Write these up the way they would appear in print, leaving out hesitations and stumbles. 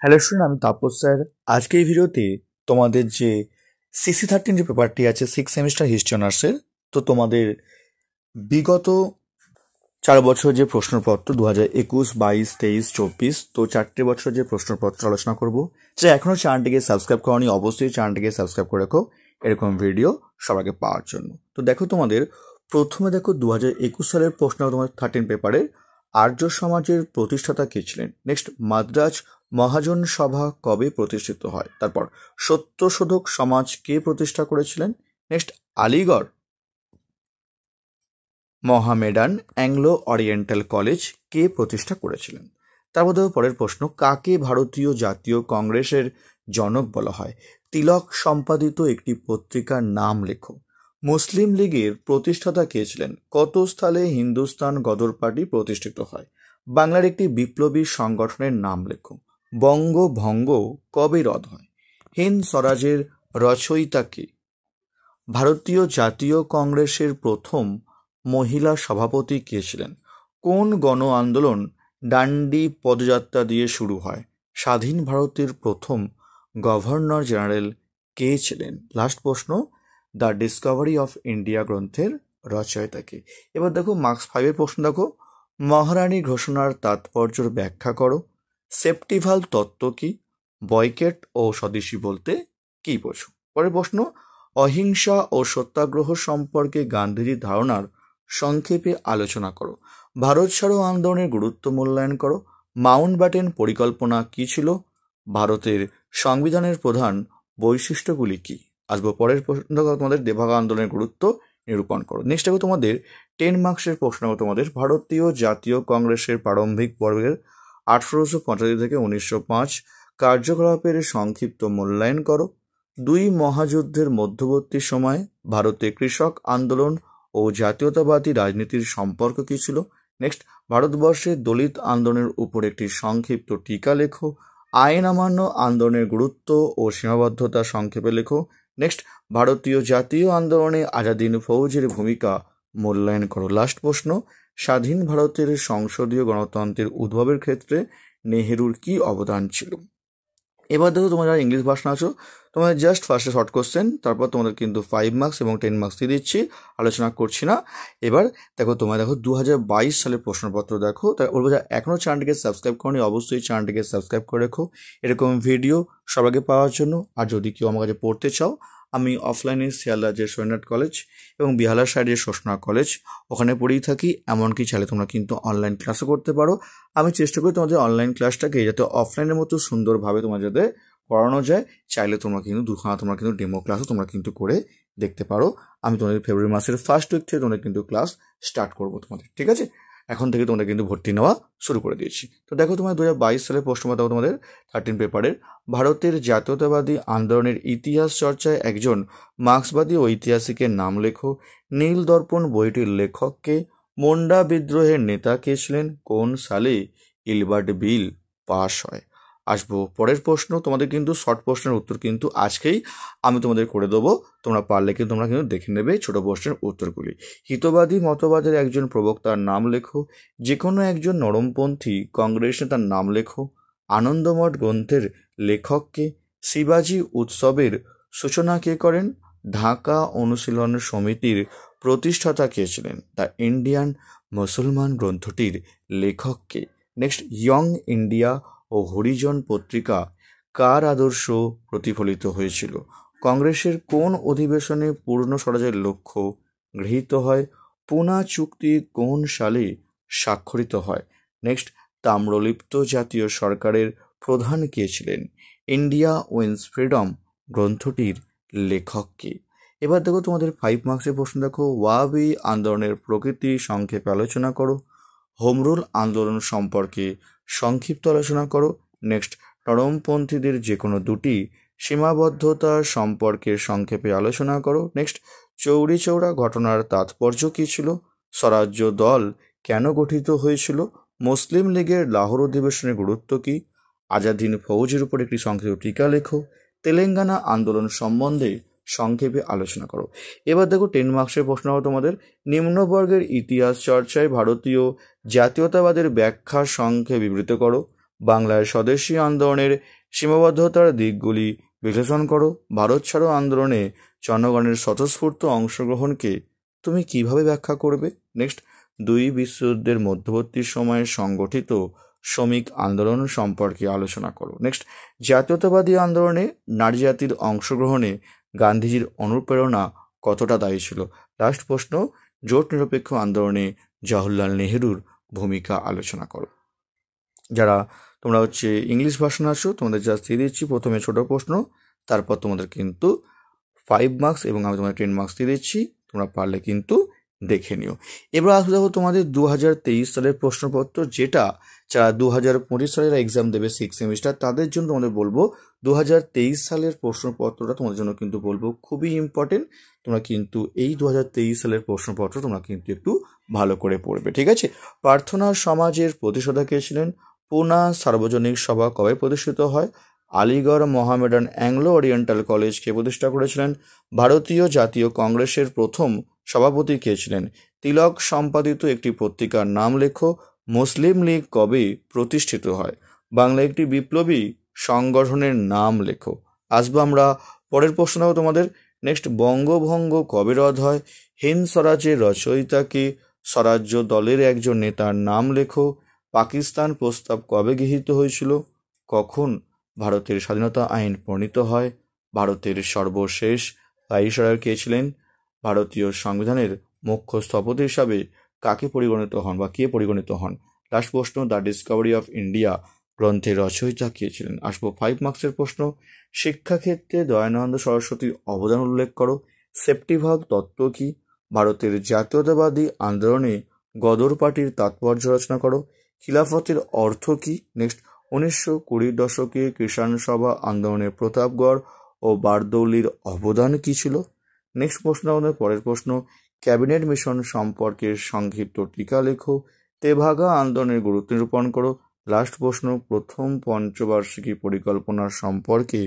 Hello student, আমি Tapas sir. আজকে এই ভিডিওতে তোমাদের যে CC13 যে পেপারটি আছে 6 সেমিস্টার হিস্ট্রি অনার্সের, তো তোমাদের বিগত 4 বছর যে প্রশ্নপত্র 2021, 22, 23, 24, তো 4 বছর যে প্রশ্নপত্র আলোচনা করব। যে এখনও চ্যানেলটিকে সাবস্ক্রাইব করনি, অবশ্যই চ্যানেলটিকে সাবস্ক্রাইব করে রাখো এরকম ভিডিও সবাইকে পাওয়ার জন্য। তো দেখো তোমাদের প্রথমে দেখো 2021 সালের প্রশ্ন, তোমাদের 13 পেপারে আর্য সমাজের প্রতিষ্ঠাতা কে ছিলেন। নেক্সট, মাদ্রাজ মহাজন সভা কবে প্রতিষ্ঠিত হয়। তারপর সত্যশোধক সমাজ কে প্রতিষ্ঠা করেছিলেন। নেক্সট, আলিগড় মহামেডান অ্যাংলো ওরিয়েন্টাল কলেজ কে প্রতিষ্ঠা করেছিলেন। তারপর দেখো পরের প্রশ্ন, কাকে ভারতীয় জাতীয় কংগ্রেসের জনক বলা হয়। তিলক সম্পাদিত একটি পত্রিকার নাম লেখো। মুসলিম লীগের প্রতিষ্ঠাতা কে ছিলেন। কত সালে হিন্দুস্তান গদর পার্টি প্রতিষ্ঠিত হয়। বাংলার একটি বিপ্লবী সংগঠনের নাম লেখো। বঙ্গভঙ্গ কবে রদ হয়। হিন্দ স্বরাজের রচয়িতা কে। ভারতীয় জাতীয় কংগ্রেসের প্রথম মহিলা সভাপতি কে ছিলেন। কোন গণ আন্দোলন ডান্ডি পদযাত্রা দিয়ে শুরু হয়। স্বাধীন ভারতের প্রথম গভর্নর জেনারেল কে ছিলেন। লাস্ট প্রশ্ন, দ্য ডিসকভারি অফ ইন্ডিয়া গ্রন্থের রচয়িতা কে। এবার দেখো মার্কস 5-এর প্রশ্ন দেখো। মহারানী ঘোষণার তাৎপর্যের ব্যাখ্যা করো। সেপ্টিভাল তত্ত্ব কি। বয়কট ও স্বদেশী বলতে কি বোঝো। পরের প্রশ্ন, অহিংসা ও সত্যাগ্রহ সম্পর্কে গান্ধীজির ধারণার সংক্ষেপে আলোচনা করো। ভারত ছাড়ো আন্দোলনের গুরুত্ব মূল্যায়ন করো। মাউন্টব্যাটেন পরিকল্পনা কি ছিল। ভারতের সংবিধানের প্রধান বৈশিষ্ট্যগুলি কি। আসবো পরের প্রশ্ন, তোমাদের দেভাগ আন্দোলনের গুরুত্ব নিরূপণ করো। নেক্সট দেখো তোমাদের 10 মার্কসের প্রশ্ন, তোমাদের ভারতীয় জাতীয় কংগ্রেসের প্রারম্ভিক পর্বের 1885 থেকে 1905 কার্যকলাপের সংক্ষিপ্ত মূল্যায়ন করো। দুই মহাযুদ্ধের মধ্যবর্তী সময়ে ভারতে কৃষক আন্দোলন ও জাতীয়তাবাদী রাজনীতির সম্পর্ক কী ছিল। নেক্সট, ভারতবর্ষের দলিত আন্দোলনের উপর একটি সংক্ষিপ্ত টিকা লেখো। আইন অমান্য আন্দোলনের গুরুত্ব ও সীমাবদ্ধতা সংক্ষেপে লেখো। নেক্সট, ভারতীয় জাতীয় আন্দোলনে আজাদিন ফৌজের ভূমিকা মূল্যায়ন করো। লাস্ট প্রশ্ন, স্বাধীন ভারতের সংসদীয় গণতন্ত্রের উদ্ভবের ক্ষেত্রে নেহেরুর কি অবদান ছিল। এবার দেখো তোমরা যারা ইংলিশ ভার্সন আছো, তোমাদের জাস্ট ফার্স্টে শর্ট কোশ্চেন, তারপর তোমাদের কিন্তু 5 মার্কস এবং 10 মার্কস দিয়ে দিচ্ছি, আলোচনা করছি না। এবার দেখো তোমরা দেখো 2022 সালের প্রশ্নপত্র দেখো। তাই বলবো যে এখনও চ্যানেলটিকে সাবস্ক্রাইব করনি, অবশ্যই চ্যানেলটিকে সাবস্ক্রাইব করে রেখো এরকম ভিডিও সবাইকে পাওয়ার জন্য। আর যদি কেউ আমার কাছে পড়তে চাও, আমি অফলাইনে শিয়ালদা যে সৈনাট কলেজ এবং বিহালার সাইডের শোষণা কলেজ ওখানে পড়েই থাকি। এমনকি চাইলে তোমরা কিন্তু অনলাইন ক্লাসও করতে পারো। আমি চেষ্টা করি তোমাদের অনলাইন ক্লাসটাকে যাতে অফলাইনের মতো সুন্দরভাবে তোমার যাতে করানো যায়। চাইলে তোমরা কিন্তু দুখানা তোমরা কিন্তু ডেমো ক্লাসও তোমরা কিন্তু করে দেখতে পারো। আমি তোমাদের ফেব্রুয়ারি মাসের ফার্স্ট উইক থেকে তোমাদের কিন্তু ক্লাস স্টার্ট করবো তোমাদের, ঠিক আছে। এখন থেকে তোমাদের কিন্তু ভর্তি নেওয়া শুরু করে দিয়েছি। তো দেখো তোমার 2022 সালের প্রশ্নপত্র তোমাদের 13 পেপারের ভারতের জাতীয়তাবাদী আন্দোলনের ইতিহাস চর্চায় একজন মার্ক্সবাদী ঐতিহাসিকের নাম লেখো। নীল দর্পণ বইটির লেখককে। মোন্ডা বিদ্রোহের নেতা কে ছিলেন। কোন সালে ইলবার্ট বিল পাশ হয়। আসবো পরের প্রশ্ন, তোমাদের কিন্তু শর্ট প্রশ্নের উত্তর কিন্তু আজকেই আমি তোমাদের করে দেবো। তোমরা পারলে কিন্তু তোমরা কিন্তু দেখে নেবে ছোট প্রশ্নের উত্তরগুলি। হিতবাদী মতবাদের একজন প্রবক্তার নাম লেখো। যে কোনো একজন নরমপন্থী কংগ্রেস নেতার নাম লেখো। আনন্দমঠ গ্রন্থের লেখককে। শিবাজি উৎসবের সূচনা কে করেন। ঢাকা অনুশীলন সমিতির প্রতিষ্ঠাতা কে ছিলেন। দ্য ইন্ডিয়ান মুসলমান গ্রন্থটির লেখককে। নেক্সট, ইয়ং ইন্ডিয়া ও হরিজন পত্রিকা কার আদর্শ প্রতিফলিত হয়েছিল। কংগ্রেসের কোন অধিবেশনে পূর্ণ স্বরাজের লক্ষ্য গৃহীত হয়। পুনা চুক্তি কোন সালে স্বাক্ষরিত হয়। নেক্সট, তাম্রলিপ্ত জাতীয় সরকারের প্রধান কে ছিলেন। ইন্ডিয়া উইন্স ফ্রিডম গ্রন্থটির লেখক কে। এবার দেখো তোমাদের 5 মার্কসের প্রশ্ন দেখো। ওয়াবি আন্দোলনের প্রকৃতি সংক্ষেপে আলোচনা করো। হোম রুল আন্দোলন সম্পর্কে সংক্ষিপ্ত আলোচনা করো। নেক্সট, নরমপন্থীদের যে কোনো দুটি সীমাবদ্ধতা সম্পর্কে সংক্ষেপে আলোচনা করো। নেক্সট, চৌরি চৌরা ঘটনার তাৎপর্য কী ছিল। স্বরাজ্য দল কেন গঠিত হয়েছিল। মুসলিম লীগের লাহোর অধিবেশনের গুরুত্ব কী। আজাদিন ফৌজের উপর একটি সংক্ষিপ্ত টিকা লেখো। তেলেঙ্গানা আন্দোলন সম্বন্ধে সংক্ষেপে আলোচনা করো। এবার দেখো 10 মার্কসের প্রশ্ন হবে তোমাদের। নিম্নবর্গের ইতিহাস চর্চায় ভারতীয় জাতীয়তাবাদের ব্যাখ্যা সংক্ষেপে বিবৃত করো। বাংলার স্বদেশী আন্দোলনের সীমাবদ্ধতার দিকগুলি বিশ্লেষণ করো। ভারত ছাড়ো আন্দোলনে জনগণের স্বতঃস্ফূর্ত অংশগ্রহণকে তুমি কিভাবে ব্যাখ্যা করবে? নেক্সট, দুই বিশ্বযুদ্ধের মধ্যবর্তী সময়ে সংগঠিত শ্রমিক আন্দোলন সম্পর্কে আলোচনা করো। নেক্সট, জাতীয়তাবাদী আন্দোলনে নারী জাতির অংশগ্রহণে গান্ধীজির অনুপ্রেরণা কতটা দায়ী ছিল? লাস্ট প্রশ্ন, জোট নিরপেক্ষ আন্দোলনে জওহরলাল নেহেরুর ভূমিকা আলোচনা করো। যারা তোমরা ইংলিশ ভার্সন আছো, তোমাদের জাস্ট দিয়ে দিচ্ছি প্রথমে ছোট প্রশ্ন, তারপর তোমাদের কিন্তু 5 মার্কস এবং আমি তোমাদের 10 মার্কস দিয়ে দিচ্ছি, তোমরা পারলে কিন্তু দেখে নিও। এবার আসলে দেখো তোমাদের 2023 সালের প্রশ্নপত্র, যেটা যারা 2025 সালের এক্সাম দেবে 6 সেমিস্টার, তাদের জন্য তোমাদের বলবো 2023 সালের প্রশ্নপত্রটা তোমাদের জন্য কিন্তু বলবো খুবই ইম্পর্টেন্ট। তোমরা কিন্তু এই 2023 সালের প্রশ্নপত্র তোমরা কিন্তু একটু ভালো করে পড়বে, ঠিক আছে? প্রার্থনা সমাজের প্রতিষ্ঠাতা কে ছিলেন? পুনা সার্বজনীন সভা কবে প্রতিষ্ঠিত হয়? আলিগড় মোহামেডান অ্যাংলো ওরিয়েন্টাল কলেজকে প্রতিষ্ঠা করেছিলেন? ভারতীয় জাতীয় কংগ্রেসের প্রথম সভাপতি কে ছিলেন? তিলক সম্পাদিত একটি পত্রিকার নাম লেখো। মুসলিম লীগ কবে প্রতিষ্ঠিত হয়? বাংলা একটি বিপ্লবী সংগঠনের নাম লেখো। আসবো আমরা পরের প্রশ্ন দেবো তোমাদের। নেক্সট, বঙ্গভঙ্গ কবে রদ হয়? হিন্দ স্বরাজের রচয়িতাকে? স্বরাজ্য দলের একজন নেতার নাম লেখো। পাকিস্তান প্রস্তাব কবে গৃহীত হয়েছিল? কখন ভারতের স্বাধীনতা আইন প্রণীত হয়? ভারতের সর্বশেষ ভাইসরয় কে ছিলেন? ভারতীয় সংবিধানের মুখ্য স্থপতি হিসাবে কাকে পরিগণিত হন বা কে পরিগণিত হন? লাস্ট প্রশ্ন, দ্য ডিসকভারি অফ ইন্ডিয়া গ্রন্থের রচয়িতা কে ছিলেন? আসবো 5 মার্কসের প্রশ্ন। শিক্ষাক্ষেত্রে দয়ানন্দ সরস্বতীর অবদান উল্লেখ করো। সেপ্টিভাব তত্ত্ব কি? ভারতের জাতীয়তাবাদী আন্দোলনে গদর পার্টির তাৎপর্য রচনা করো। খিলাফতের অর্থ কি? নেক্সট, 1920 দশকে কিষাণ সভা আন্দোলনে প্রতাপগড় ও বারদৌলির অবদান কি ছিল? নেক্সট প্রশ্ন, আমাদের পরের প্রশ্ন, ক্যাবিনেট মিশন সম্পর্কে সংক্ষিপ্ত টিকা লেখো। তেভাগা আন্দোলনের গুরুত্ব নিরূপণ করো। লাস্ট প্রশ্ন, প্রথম পঞ্চবার্ষিকী পরিকল্পনা সম্পর্কে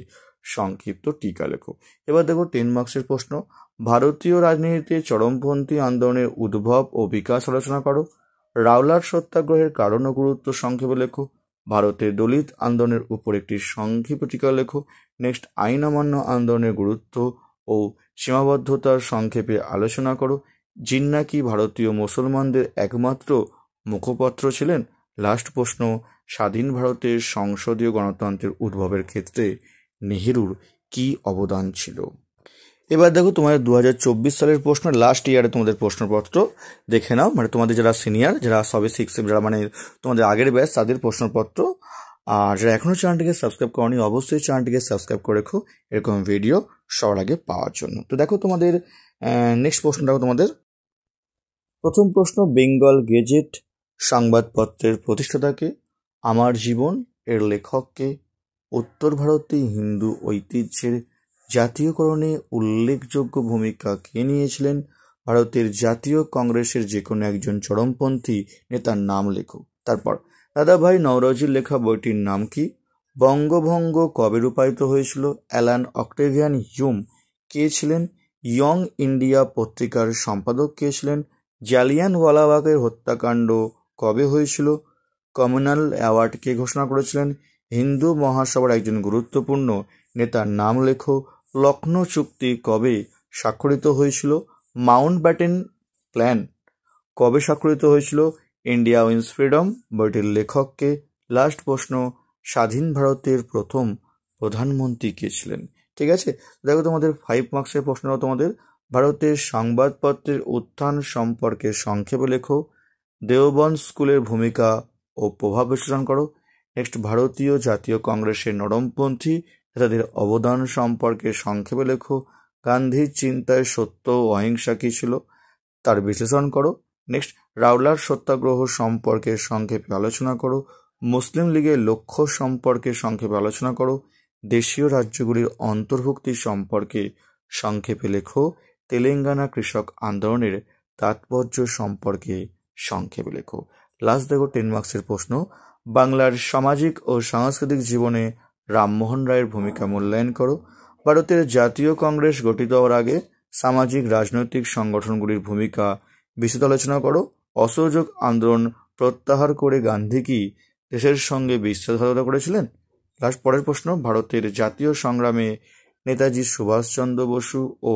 সংক্ষিপ্ত টিকা লেখো। এবার দেখো 10 মার্কসের প্রশ্ন, ভারতীয় রাজনীতিতে চরমপন্থী আন্দোলনের উদ্ভব ও বিকাশ আলোচনা করো। রাওলাট সত্যাগ্রহের কারণ ও গুরুত্ব সংক্ষেপে লেখো। ভারতের দলিত আন্দোলনের উপর একটি সংক্ষিপ্ত টিকা লেখো। নেক্সট, আইন অমান্য আন্দোলনের গুরুত্ব ও সীমাবদ্ধতার সংক্ষেপে আলোচনা করো। জিন্না কি ভারতীয় মুসলমানদের একমাত্র মুখপত্র ছিলেন? লাস্ট প্রশ্ন, স্বাধীন ভারতের সংসদীয় গণতন্ত্রের উদ্ভবের ক্ষেত্রে নেহেরুর কি অবদান ছিল? এবার দেখো তোমাদের 2024 সালের প্রশ্ন, লাস্ট ইয়ারে তোমাদের প্রশ্নপত্র দেখে নাও, মানে তোমাদের যারা সিনিয়র, যারা সবে 6, যারা মানে তোমাদের আগের ব্যাচ, তাদের প্রশ্নপত্র। আর যারা এখনও চ্যানেলটিকে সাবস্ক্রাইব করনি, অবশ্যই চ্যানেলটিকে সাবস্ক্রাইব করে রেখো এরকম ভিডিও সবার আগে পাওয়ার জন্য। তো দেখো তোমাদের নেক্সট প্রশ্ন, দেখো তোমাদের প্রথম প্রশ্ন, বেঙ্গল গেজেট সংবাদপত্রের প্রতিষ্ঠাতাকে? আমার জীবন এর লেখককে? উত্তর ভারতে হিন্দু ঐতিহ্যের জাতীয়করণে উল্লেখযোগ্য ভূমিকা কে নিয়েছিলেন? ভারতের জাতীয় কংগ্রেসের যে কোনো একজন চরমপন্থী নেতার নাম লেখো। তারপর, দাদাভাই নওরোজির লেখা বইটির নাম কি? বঙ্গভঙ্গ কবে রূপায়িত হয়েছিল? অ্যালান অক্টেভিয়ান হিউম কে ছিলেন? ইয়ং ইন্ডিয়া পত্রিকার সম্পাদক কে ছিলেন? জালিয়ানওয়ালাবাগের হত্যাকাণ্ড কবে হয়েছিল? কমিউনাল অ্যাওয়ার্ড কে ঘোষণা করেছিলেন? হিন্দু মহাসভার একজন গুরুত্বপূর্ণ নেতার নাম লেখো। লখনৌ চুক্তি কবে স্বাক্ষরিত হয়েছিল? মাউন্টব্যাটেন প্ল্যান কবে স্বাক্ষরিত হয়েছিল? ইন্ডিয়া উইন্স ফ্রিডম বইটির লেখককে? লাস্ট প্রশ্ন, স্বাধীন ভারতের প্রথম প্রধানমন্ত্রী কে ছিলেন? ঠিক আছে, দেখো তোমাদের 5 মার্কসের প্রশ্ন, তোমাদের ভারতের সংবাদপত্রের উত্থান সম্পর্কে সংক্ষেপে লেখো। দেওবন্দ স্কুলের ভূমিকা ও প্রভাব বিশ্লেষণ করো। নেক্সট, ভারতীয় জাতীয় কংগ্রেসের নরমপন্থী নেতাদের অবদান সম্পর্কে সংক্ষেপে লেখো। গান্ধীর চিন্তায় সত্য ও অহিংসা কী ছিল, তার বিশ্লেষণ করো। নেক্সট, রাওলাট সত্যাগ্রহ সম্পর্কে সংক্ষেপে আলোচনা করো। মুসলিম লীগের লক্ষ্য সম্পর্কে সংক্ষেপে আলোচনা করো। দেশীয় রাজ্যগুলির অন্তর্ভুক্তি সম্পর্কে সংক্ষেপে লেখো। তেলেঙ্গানা কৃষক আন্দোলনের তাৎপর্য সম্পর্কে সংক্ষেপে লেখো। লাস্ট দেখো 10 মার্কসের প্রশ্ন, বাংলার সামাজিক ও সাংস্কৃতিক জীবনে রামমোহন রায়ের ভূমিকা মূল্যায়ন করো। ভারতের জাতীয় কংগ্রেস গঠিত হওয়ার আগে সামাজিক রাজনৈতিক সংগঠনগুলির ভূমিকা বিশদ আলোচনা করো। অসহযোগ আন্দোলন প্রত্যাহার করে গান্ধী কি দেশের সঙ্গে বিশ্বাসঘাতকতা করেছিলেন? লাস্ট পরের প্রশ্ন, ভারতের জাতীয় সংগ্রামে নেতাজি সুভাষচন্দ্র বসু ও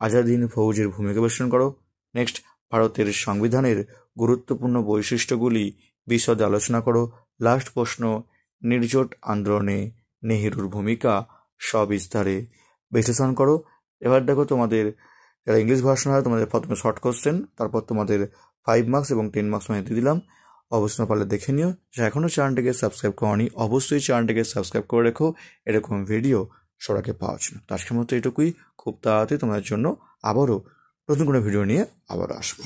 আজাদ হিন্দ ফৌজের ভূমিকা বিশ্লেষণ করো। নেক্সট, ভারতের সংবিধানের গুরুত্বপূর্ণ বৈশিষ্ট্যগুলি বিশদে আলোচনা করো। লাস্ট প্রশ্ন, নির্জোট আন্দোলনে নেহেরুর ভূমিকা সবিস্তারে বিশ্লেষণ করো। এবার দেখো, তোমাদের যারা ইংলিশ ভার্সন হয় তোমাদের প্রথমে শর্ট কোশ্চেন, তারপর তোমাদের 5 মার্কস এবং 10 মার্কস আমি দিয়ে দিলাম। অবশ্যই পারলে দেখে নিও। যা এখনও চ্যানেলটিকে সাবস্ক্রাইব করনি অবশ্যই চ্যানেলটিকে সাবস্ক্রাইব করে রেখো এরকম ভিডিও সবাইকে পাওয়ার জন্য। তো আজকের মতো এটুকুই। খুব তাড়াতাড়ি তোমাদের জন্য আবারও নতুন কোনো ভিডিও নিয়ে আবারও আসবো।